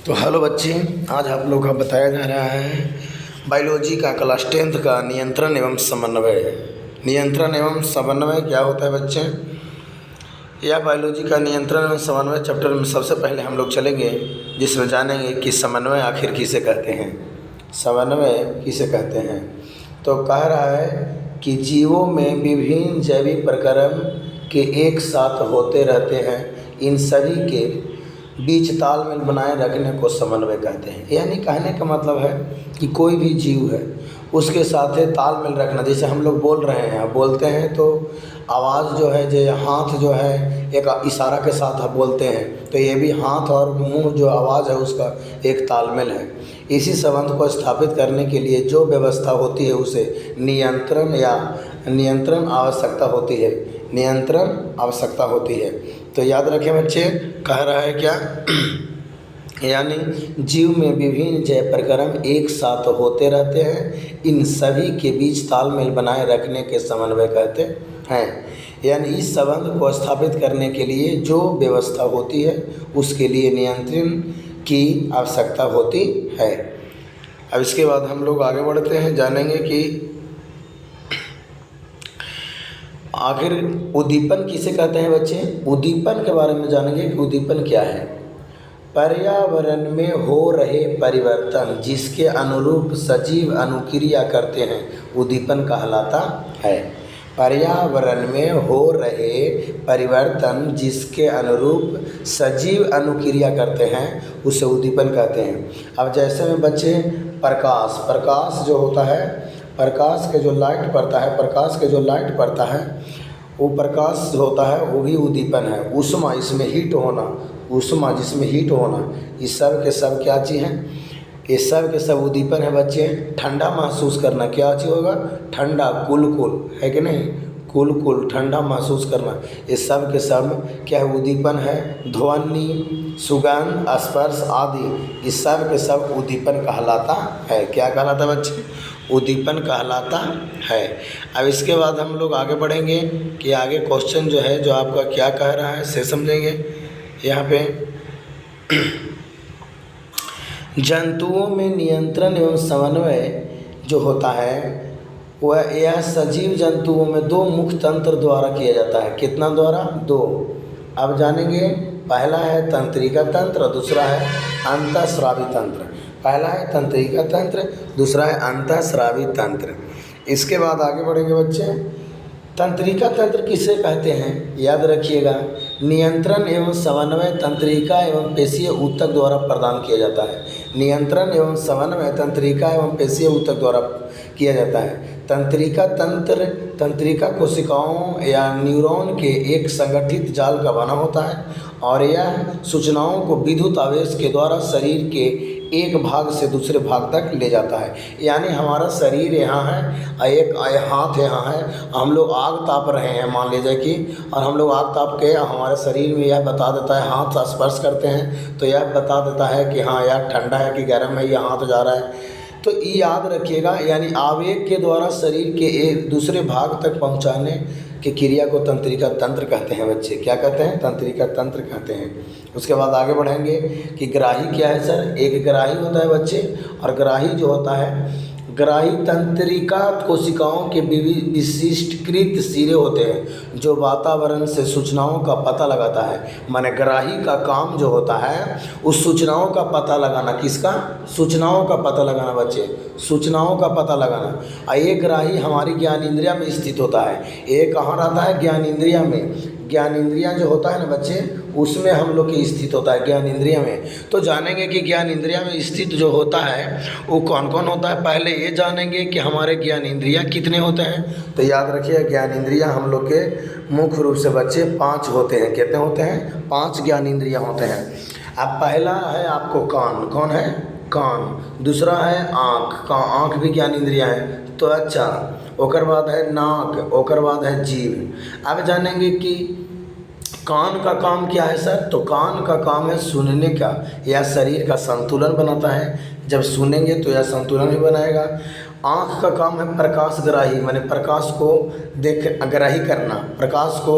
तो हेलो बच्चे, आज आप लोग का बताया जा रहा है बायोलॉजी का क्लास 10th का नियंत्रण एवं समन्वय। नियंत्रण एवं समन्वय क्या होता है बच्चे? यह बायोलॉजी का नियंत्रण एवं समन्वय चैप्टर में सबसे पहले हम लोग चलेंगे, जिसमें जानेंगे कि समन्वय आखिर किसे कहते हैं। समन्वय किसे कहते हैं? तो कह रहा है कि जीवों में विभिन्न जैविक प्रक्रम के एक साथ होते रहते हैं, इन सभी के बीच तालमेल बनाए रखने को समन्वय कहते हैं। यानी कहने का मतलब है कि कोई भी जीव है उसके साथ है तालमेल रखना। जैसे हम लोग बोल रहे हैं, बोलते हैं तो आवाज़ जो है, जो हाथ जो है एक इशारा के साथ हम बोलते हैं, तो ये भी हाथ और मुंह जो आवाज़ है उसका एक तालमेल है। इसी संबंध को स्थापित करने के लिए जो व्यवस्था होती है उसे नियंत्रण आवश्यकता होती है। नियंत्रण आवश्यकता होती है। तो याद रखें बच्चे, कह रहा है क्या यानी जीव में विभिन्न जैव प्रक्रम एक साथ होते रहते हैं, इन सभी के बीच तालमेल बनाए रखने के समन्वय कहते हैं। यानी इस संबंध को स्थापित करने के लिए जो व्यवस्था होती है उसके लिए नियंत्रण की आवश्यकता होती है। अब इसके बाद हम लोग आगे बढ़ते हैं, जानेंगे कि आखिर उद्दीपन किसे कहते हैं बच्चे। उद्दीपन के बारे में जानेंगे कि उद्दीपन क्या है। पर्यावरण में हो रहे परिवर्तन जिसके अनुरूप सजीव अनुक्रिया करते हैं, उद्दीपन कहलाता है। पर्यावरण में हो रहे परिवर्तन जिसके अनुरूप सजीव अनुक्रिया करते हैं उसे उद्दीपन कहते हैं। अब जैसे में बच्चे प्रकाश जो होता है, प्रकाश के जो लाइट पड़ता है वो प्रकाश होता है, वो भी उद्दीपन है। ऊष्मा, इसमें हीट होना, जिसमें हीट होना, ये सब के सब क्या चीज़ हैं? ये सब के सब उद्दीपन है बच्चे। ठंडा महसूस करना क्या चीज़ होगा? ठंडा, कुल है कि नहीं? कुल ठंडा महसूस करना, ये सब के सब क्या है? उद्दीपन है। ध्वनि, सुगंध, स्पर्श आदि, इस सब के सब उद्दीपन कहलाता है। क्या कहलाता है बच्चे? उद्दीपन कहलाता है। अब इसके बाद हम लोग आगे बढ़ेंगे कि आगे क्वेश्चन जो है, जो आपका क्या कह रहा है से समझेंगे। यहाँ पे जंतुओं में नियंत्रण एवं समन्वय जो होता है वह यह सजीव जंतुओं में दो मुख्य तंत्र द्वारा किया जाता है। कितना द्वारा? दो। अब जानेंगे, पहला है तंत्रिका तंत्र, दूसरा है अंतःस्रावी तंत्र। पहला है तंत्रिका तंत्र, दूसरा है अंतःस्रावी तंत्र। इसके बाद आगे बढ़ेंगे बच्चे। तंत्रिका तंत्र किसे कहते हैं? याद रखिएगा, नियंत्रण एवं समन्वय तंत्रिका एवं पेशीय ऊतक द्वारा प्रदान किया जाता है। नियंत्रण एवं समन्वय तंत्रिका एवं पेशीय ऊतक द्वारा किया जाता है। तंत्रिका तंत्र तंत्रिका कोशिकाओं या न्यूरॉन के एक संगठित जाल का बना होता है और यह सूचनाओं को विद्युत आवेश के द्वारा शरीर के एक भाग से दूसरे भाग तक ले जाता है। यानी हमारा शरीर यहाँ है, एक हाथ यहाँ है, हम लोग आग ताप रहे हैं मान लीजिए कि, और हम लोग आग ताप के हमारे शरीर में यह बता देता है, हाथ स्पर्श करते हैं तो यह बता देता है कि हाँ यार ठंडा है कि गर्म है, यह हाथ जा रहा है। तो ये याद रखिएगा, यानी आवेग के द्वारा शरीर के एक दूसरे भाग तक पहुँचाने की क्रिया को तंत्रिका तंत्र कहते हैं बच्चे। क्या कहते हैं? तंत्रिका तंत्र कहते हैं। उसके बाद आगे बढ़ेंगे कि ग्राही क्या है सर। एक ग्राही होता है बच्चे, और ग्राही जो होता है, ग्राही तंत्रिका कोशिकाओं के विशिष्टकृत सिरे होते हैं जो वातावरण से सूचनाओं का पता लगाता है। माने ग्राही का काम जो होता है उस सूचनाओं का पता लगाना। किसका? सूचनाओं का पता लगाना बच्चे, सूचनाओं का पता लगाना। और ये ग्राही हमारी ज्ञान इंद्रिया में स्थित होता है। ये कहाँ रहता है? ज्ञान इंद्रिया में। ज्ञान इंद्रिया जो होता है ना बच्चे, उसमें हम लोग की स्थित होता है, ज्ञान इंद्रिया में। तो जानेंगे कि ज्ञान इंद्रिया में स्थित जो होता है वो कौन कौन होता है। पहले ये जानेंगे कि हमारे ज्ञान इंद्रिया कितने होते हैं। तो याद रखिए, ज्ञान इंद्रिया हम लोग के मुख्य रूप से बच्चे 5 होते हैं। कितने होते हैं? 5 ज्ञान इंद्रिया होते हैं। अब पहला है आपको कान। कौन है? कान। दूसरा है आँख। आँख भी ज्ञान इंद्रिया है। तो अच्छा, ओकर बाद है नाक, ओकर बाद है जीभ। अब जानेंगे कि कान का काम क्या है सर। तो कान का काम है सुनने का, या शरीर का संतुलन बनाता है। जब सुनेंगे तो यह संतुलन भी बनाएगा। आँख का काम है प्रकाशग्राही, माने प्रकाश को देख ग्राही करना, प्रकाश को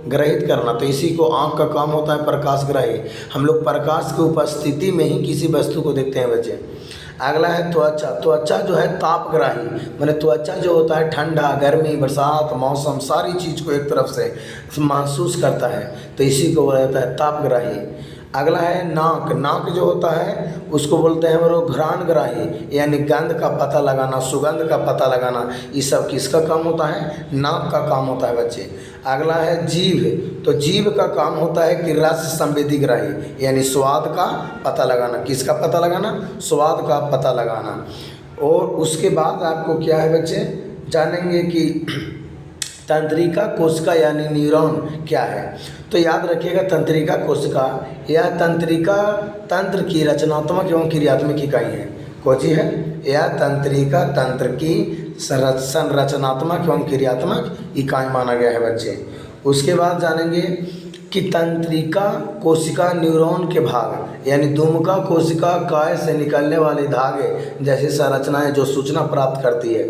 ग्रहित करना, तो इसी को आँख का काम होता है प्रकाशग्राही। हम लोग प्रकाश की उपस्थिति में ही किसी वस्तु को देखते हैं बच्चे। अगला है त्वचा। त्वचा जो है तापग्राही, माने त्वचा जो होता है ठंडा, गर्मी, बरसात, मौसम, सारी चीज़ को एक तरफ से महसूस करता है, तो इसी को बोला जाता है तापग्राही। अगला है नाक। नाक जो होता है उसको बोलते हैं हम लोग घ्राणग्राही, यानी गंध का पता लगाना, सुगंध का पता लगाना, ये सब किसका काम होता है? नाक का काम होता है बच्चे। अगला है जीभ। तो जीभ का काम होता है कि रस संवेदीग्राही, यानी स्वाद का पता लगाना। किसका पता लगाना? स्वाद का पता लगाना। और उसके बाद आपको क्या है बच्चे, जानेंगे कि तंत्रिका कोशिका यानी न्यूरॉन क्या है। तो याद रखिएगा, तंत्रिका कोशिका यह तंत्रिका तंत्र की रचनात्मक एवं क्रियात्मक इकाई है। कौन सी है? यह तंत्रिका तंत्र की संरचनात्मक एवं क्रियात्मक इकाई माना गया है बच्चे। उसके बाद जानेंगे कि तंत्रिका कोशिका न्यूरॉन के भाग यानी दुमका कोशिका काय से निकलने वाले धागे जैसी संरचनाएं जो सूचना प्राप्त करती है,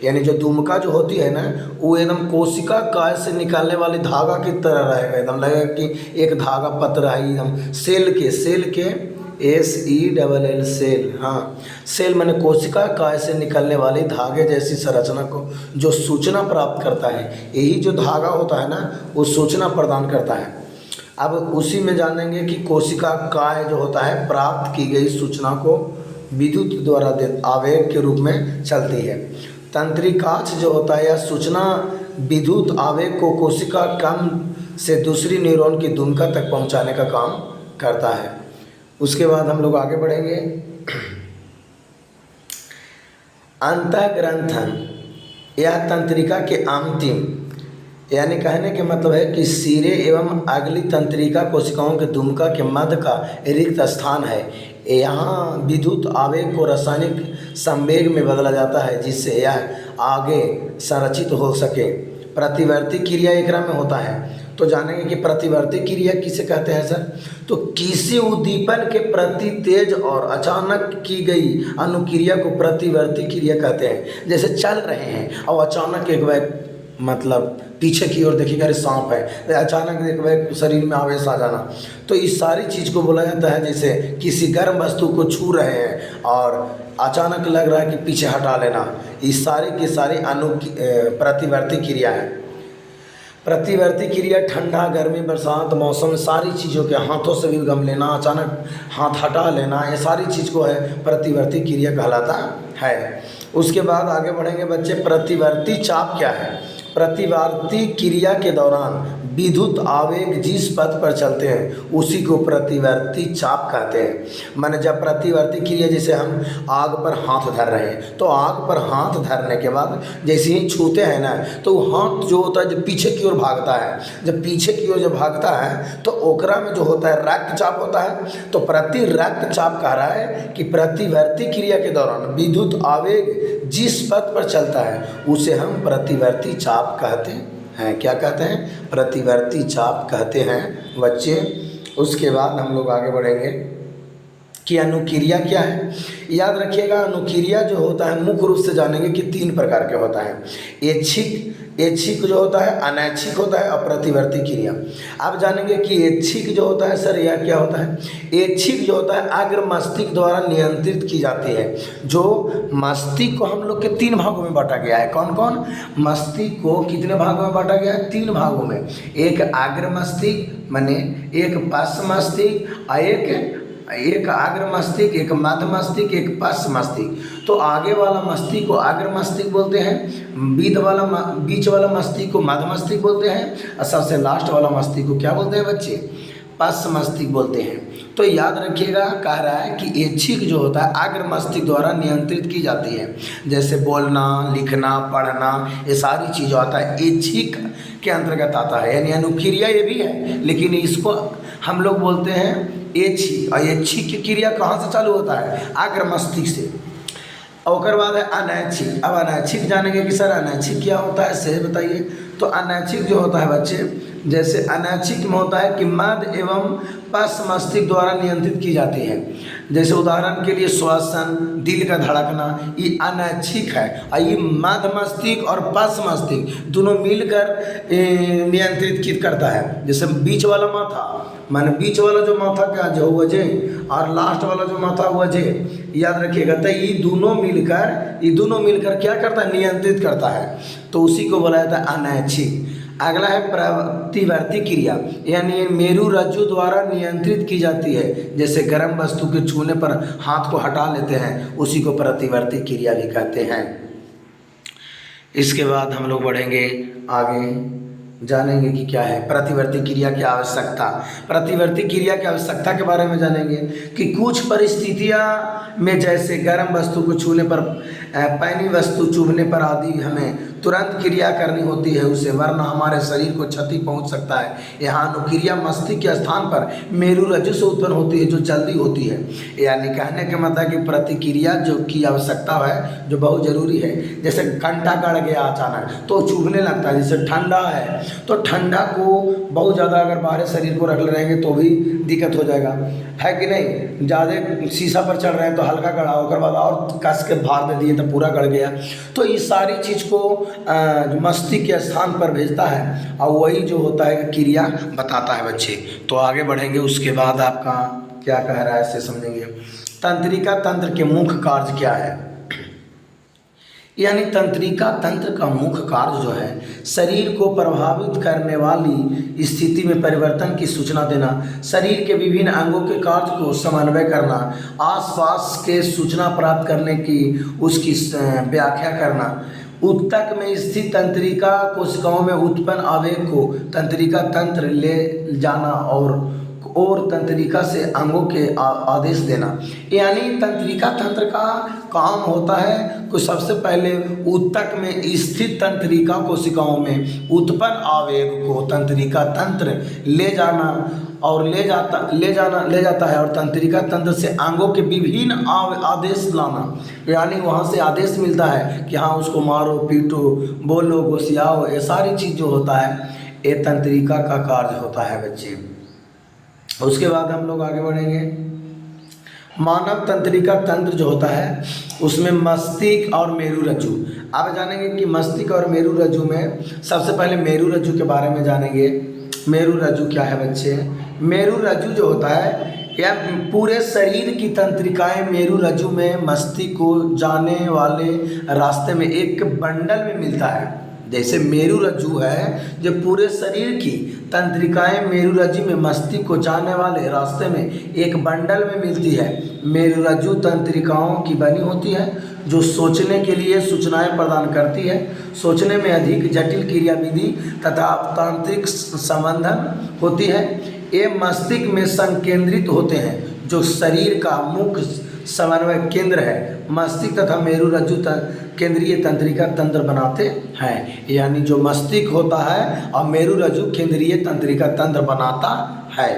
यानी जो दुमका जो होती है ना, वो एकदम कोशिका काय से निकलने वाली धागा की तरह रहेगा, एकदम लगेगा कि एक धागा पत्र है एकदम। सेल के SELL सेल, हाँ सेल माने कोशिका काय से निकलने वाले धागे जैसी संरचना को जो सूचना प्राप्त करता है, यही जो धागा होता है ना वो सूचना प्रदान करता है। अब उसी में जानेंगे कि कोशिका काय जो होता है प्राप्त की गई सूचना को विद्युत द्वारा आवेग के रूप में चलती है। तंत्रिकाक्ष जो होता है यह सूचना विद्युत आवेग को कोशिका कण से दूसरी न्यूरॉन की दुमका तक पहुंचाने का काम करता है। उसके बाद हम लोग आगे बढ़ेंगे। अंतःग्रंथन यह तंत्रिका के अंतिम, यानी कहने के मतलब है कि सिरे एवं अगली तंत्रिका कोशिकाओं के दुमका के मध्य का रिक्त स्थान है। यहाँ विद्युत आवेग को रासायनिक संवेग में बदला जाता है जिससे यह आगे संरचित हो सके। प्रतिवर्ती क्रिया एकरा में होता है। तो जानेंगे कि प्रतिवर्ती क्रिया किसे कहते हैं सर? तो किसी उद्दीपन के प्रति तेज और अचानक की गई अनुक्रिया को प्रतिवर्ती क्रिया कहते हैं। जैसे चल रहे हैं और अचानक एक व्यक्ति मतलब पीछे की ओर देखिएगा, अरे सांप है, अचानक एक व्यक्ति शरीर में आवेश आ जाना, तो इस सारी चीज़ को बोला जाता है। जैसे किसी गर्म वस्तु को छू रहे हैं और अचानक लग रहा है कि पीछे हटा लेना, इस सारी की सारी प्रतिवर्ती क्रिया है। प्रतिवर्ती क्रिया ठंडा, गर्मी, बरसात, मौसम, सारी चीज़ों के हाथों से भी गम लेना, अचानक हाथ हटा लेना, ये सारी चीज़ को है प्रतिवर्ती क्रिया कहलाता है। उसके बाद आगे बढ़ेंगे बच्चे। प्रतिवर्ती चाप क्या है? प्रतिवर्ती क्रिया के दौरान विद्युत आवेग जिस पथ पर चलते हैं उसी को प्रतिवर्ती चाप कहते हैं। माने जब प्रतिवर्ती क्रिया, जैसे हम आग पर हाथ धर रहे हैं, तो आग पर हाथ धरने के बाद जैसे ही छूते हैं ना, तो हाथ जो होता है जब पीछे की ओर भागता है, जब पीछे की ओर जब भागता है तो ओकरा में जो होता है रक्तचाप होता है। तो प्रति रक्तचाप कह रहा है कि प्रतिवर्ती क्रिया के दौरान विद्युत आवेग जिस पथ पर चलता है उसे हम प्रतिवर्ती चाप कहते हैं। क्या कहते हैं? प्रतिवर्ती चाप कहते हैं बच्चे। उसके बाद हम लोग आगे बढ़ेंगे कि अनुक्रिया क्या है। याद रखिएगा, अनुक्रिया जो होता है मुख्य रूप से जानेंगे कि 3 प्रकार के होता है। ऐच्छिक जो होता है, अनैच्छिक होता है और प्रतिवर्ती क्रिया। अब जानेंगे कि ऐच्छिक जो होता है सर यह क्या होता है? ऐच्छिक जो होता है अग्र मस्तिष्क द्वारा नियंत्रित की जाती है। जो मस्तिष्क को हम लोग के 3 भागों में बांटा गया है। कौन कौन? मस्तिष्क को कितने भागों में बांटा गया है? 3 भागों में। एक अग्र मस्तिष्क माने एक पश्च मस्तिष्क और एक अग्र मस्तिष्क, एक मध्य मस्तिष्क, एक पश्च मस्तिष्क। तो आगे वाला मस्तिष्क को अग्र मस्तिष्क बोलते हैं, बीच वाला मस्तिष्क को मध्य मस्तिष्क बोलते हैं और सबसे लास्ट वाला मस्तिष्क को क्या बोलते हैं बच्चे? पश्च मस्तिष्क बोलते हैं। तो याद रखिएगा, कह रहा है कि ऐच्छिक जो होता है अग्र मस्तिष्क द्वारा नियंत्रित की जाती है। जैसे बोलना, लिखना, पढ़ना, ये सारी चीज़ आता है ऐच्छिक के अंतर्गत आता है। यानी अनुक्रिया ये भी है, लेकिन इसको हम लोग बोलते हैं ऐच्छिक। और ऐच्छिक की क्रिया कहाँ से चालू होता है? अग्र मस्तिष्क से। और बाद है अनैच्छिक। अब अनैच्छिक जानेंगे कि सर अनैच्छिक क्या होता है, सही बताइए। तो अनैच्छिक जो होता है बच्चे, जैसे अनैच्छिक में होता है कि मध्य एवं पश्च मस्तिष्क द्वारा नियंत्रित की जाती है। जैसे उदाहरण के लिए श्वसन, दिल का धड़कना, ये अनैच्छिक है, और ये मध्य मस्तिष्क और पश्च मस्तिष्क दोनों मिलकर नियंत्रित करता है। जैसे बीच वाला माथा, माने बीच वाला जो माथा क्या जो हुआ जे, और लास्ट वाला जो माथा हुआ जे, याद रखिएगा। तो ये दोनों मिलकर क्या करता है, नियंत्रित करता है, तो उसी को बोला जाता है अनैच्छिक। अगला है प्रतिवर्ती क्रिया, यानी मेरु रज्जु द्वारा नियंत्रित की जाती है। जैसे गर्म वस्तु के छूने पर हाथ को हटा लेते हैं, उसी को प्रतिवर्ती क्रिया भी कहते हैं। इसके बाद हम लोग बढ़ेंगे आगे, जानेंगे कि क्या है प्रतिवर्ती क्रिया की आवश्यकता। प्रतिवर्ती क्रिया की आवश्यकता के बारे में जानेंगे कि कुछ परिस्थितियां में, जैसे गर्म वस्तु को छूने पर, पैनी वस्तु चुभने पर आदि हमें तुरंत क्रिया करनी होती है उसे, वरना हमारे शरीर को क्षति पहुंच सकता है। यहाँ अनुक्रिया मस्तिष्क के स्थान पर मेरु रज्जु से उत्पन्न होती है, जो जल्दी होती है। यानी कहने का मतलब कि प्रतिक्रिया जो की आवश्यकता है, जो बहुत जरूरी है। जैसे कंटा गड़ गया अचानक तो चुभने लगता है, जैसे ठंडा है तो ठंडा को बहुत ज़्यादा अगर बाहर शरीर को रख रहेंगे तो भी दिक्कत हो जाएगा, है कि नहीं। ज़्यादा शीशा पर चढ़ रहे हैं तो हल्का गड़ा, उसके बाद और कस के भार दे दिए तो पूरा गड़ गया। तो इस सारी चीज़ को मस्तिष्क के स्थान पर भेजता है, और वही जो होता है क्रिया बताता है बच्चे। तो आगे बढ़ेंगे, उसके बाद आपका क्या कह रहा है इसे समझेंगे। तंत्रिका तंत्र के मुख्य कार्य क्या है, यानी तंत्रिका तंत्र का मुख्य कार्य जो है, शरीर को प्रभावित करने वाली स्थिति में परिवर्तन की सूचना देना, शरीर के विभिन्न अंगों के कार्य को समन्वय करना, आसपास के सूचना प्राप्त करने की उसकी व्याख्या करना, ऊतक में स्थित तंत्रिका कोशिकाओं में उत्पन्न आवेग को तंत्रिका तंत्र ले जाना, और तंत्रिका से अंगों के आदेश देना। यानी तंत्रिका तंत्र का काम होता है कि सबसे पहले ऊतक में स्थित तंत्रिका कोशिकाओं में उत्पन्न आवेग को तंत्रिका तंत्र ले जाना, और ले जाता है, और तंत्रिका तंत्र से अंगों के विभिन्न आदेश लाना। यानी वहाँ से आदेश मिलता है कि हाँ उसको मारो, पीटो, बोलो, घुसियाओ, ये सारी चीज़ जो होता है ये तंत्रिका का कार्य होता है बच्चे। उसके बाद हम लोग आगे बढ़ेंगे। मानव तंत्रिका तंत्र जो होता है उसमें मस्तिष्क और मेरु रज्जु। आप जानेंगे कि मस्तिष्क और मेरु रज्जु में, सबसे पहले मेरु रज्जु के बारे में जानेंगे। मेरु रज्जु क्या है बच्चे? मेरु रज्जु जो होता है यह पूरे शरीर की तंत्रिकाएं मेरु रज्जु में मस्तिष्क को जाने वाले रास्ते में एक बंडल में मिलता है। जैसे मेरु रज्जु है जो पूरे शरीर की तंत्रिकाएं मेरु रज्जु में मस्तिष्क को जाने वाले रास्ते में एक बंडल में मिलती है। मेरु रज्जु तंत्रिकाओं की बनी होती है जो सोचने के लिए सूचनाएं प्रदान करती है। सोचने में अधिक जटिल क्रियाविधि तथा तांत्रिक संबंधन होती है। ये मस्तिष्क में संकेंद्रित होते हैं जो शरीर का मुख्य समन्वय केंद्र है। मस्तिष्क तथा मेरु रज्जु केंद्रीय तंत्रिका तंत्र बनाते हैं। यानी जो मस्तिष्क होता है और मेरु रज्जु केंद्रीय तंत्रिका तंत्र बनाता है।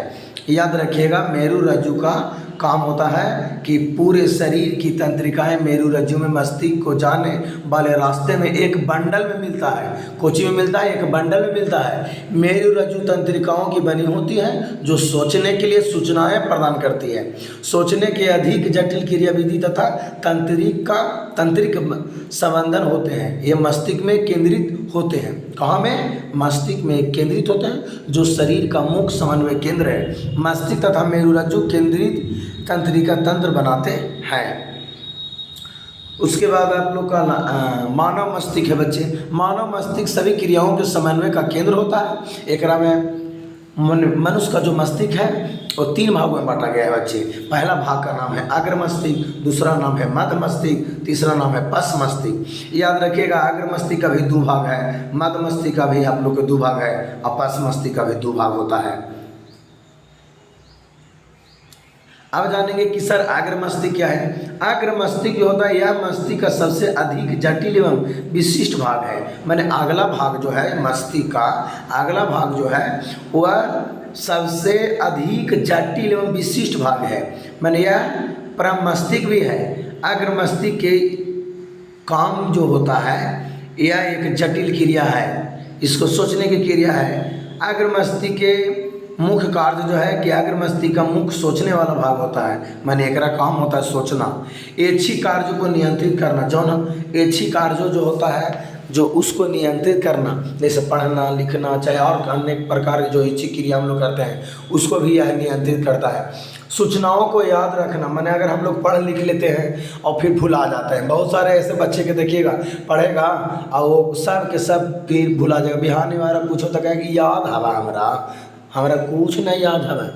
याद रखिएगा, मेरु रज्जु का काम होता है कि पूरे शरीर की तंत्रिकाएं मेरु रज्जु में मस्तिष्क को जाने वाले रास्ते में एक बंडल में मिलता है। कोची में मिलता है? एक बंडल में मिलता है। मेरु रज्जु तंत्रिकाओं की बनी होती है जो सोचने के लिए सूचनाएं प्रदान करती है। सोचने के अधिक जटिल क्रियाविधि तथा तंत्रिक संबंधन होते हैं। ये मस्तिष्क में केंद्रित होते हैं। कहाँ में? मस्तिष्क में केंद्रित होते हैं जो शरीर का मुख्य समन्वय केंद्र है। मस्तिष्क तथा मेरु रज्जु केंद्रित तंत्रिका तंत्र बनाते हैं। उसके बाद आप लोग का मानव मस्तिष्क है बच्चे। मानव मस्तिष्क सभी क्रियाओं के समन्वय का केंद्र होता है। एक में मनुष्य का जो मस्तिष्क है वो 3 भागों में बांटा गया है बच्चे। पहला भाग का नाम है अग्र मस्तिष्क, दूसरा नाम है मध्य मस्तिष्क, तीसरा नाम है पश्च मस्तिष्क। याद रखिएगा, अग्र मस्तिष्क का भी 2 भाग है, मध्य मस्तिष्क का भी आप लोग के 2 भाग है, और पश्च मस्तिष्क का भी 2 भाग होता है। अब जानेंगे कि सर अग्र मस्तिष्क क्या है। अग्र मस्तिष्क जो होता है यह मस्तिष्क का सबसे अधिक जटिल एवं विशिष्ट भाग है। माने अगला भाग जो है मस्तिष्क का, अगला भाग जो है वह सबसे अधिक जटिल एवं विशिष्ट भाग है। माने यह परम मस्तिष्क भी है। अग्र मस्तिष्क के काम जो होता है यह एक जटिल क्रिया है, इसको सोचने की क्रिया है। अग्र मस्तिष्क के मुख्य कार्य जो है कि अग्र मस्तिष्क का मुख्य सोचने वाला भाग होता है, माने एकरा काम होता है सोचना। ऐच्छिक कार्यों को नियंत्रित करना, जौन ऐच्छिक कार्य जो होता है जो उसको नियंत्रित करना, जैसे पढ़ना लिखना चाहे और अन्य प्रकार के जो ऐच्छिक क्रिया हम लोग करते हैं उसको भी यह नियंत्रित करता है। सूचनाओं को याद रखना, माने अगर हम लोग पढ़ लिख लेते हैं और फिर भुला जाते हैं, बहुत सारे ऐसे बच्चे के देखिएगा पढ़ेगा और वो सब के सब फिर भुला जाएगा, बिहार वाला पूछो तो कहेगा कि याद हवा हमरा कुछ नहीं याद हवा।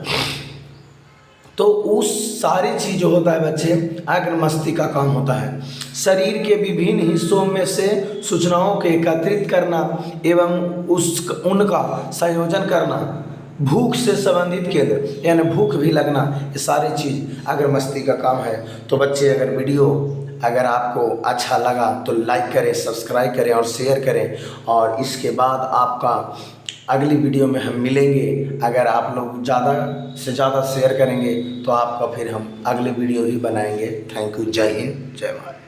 तो उस सारी चीज़ जो होता है बच्चे अग्र मस्तिष्क का काम होता है। शरीर के विभिन्न हिस्सों में से सूचनाओं को एकत्रित करना एवं उनका संयोजन करना, भूख से संबंधित केंद्र यानी भूख भी लगना, ये सारी चीज़ अग्र मस्तिष्क का काम है। तो बच्चे अगर वीडियो अगर आपको अच्छा लगा तो लाइक करें, सब्सक्राइब करें और शेयर करें, और इसके बाद आपका अगली वीडियो में हम मिलेंगे। अगर आप लोग ज़्यादा से ज़्यादा शेयर करेंगे तो आपका फिर हम अगली वीडियो ही बनाएंगे। Thank you. जय हिंद, जय भारत।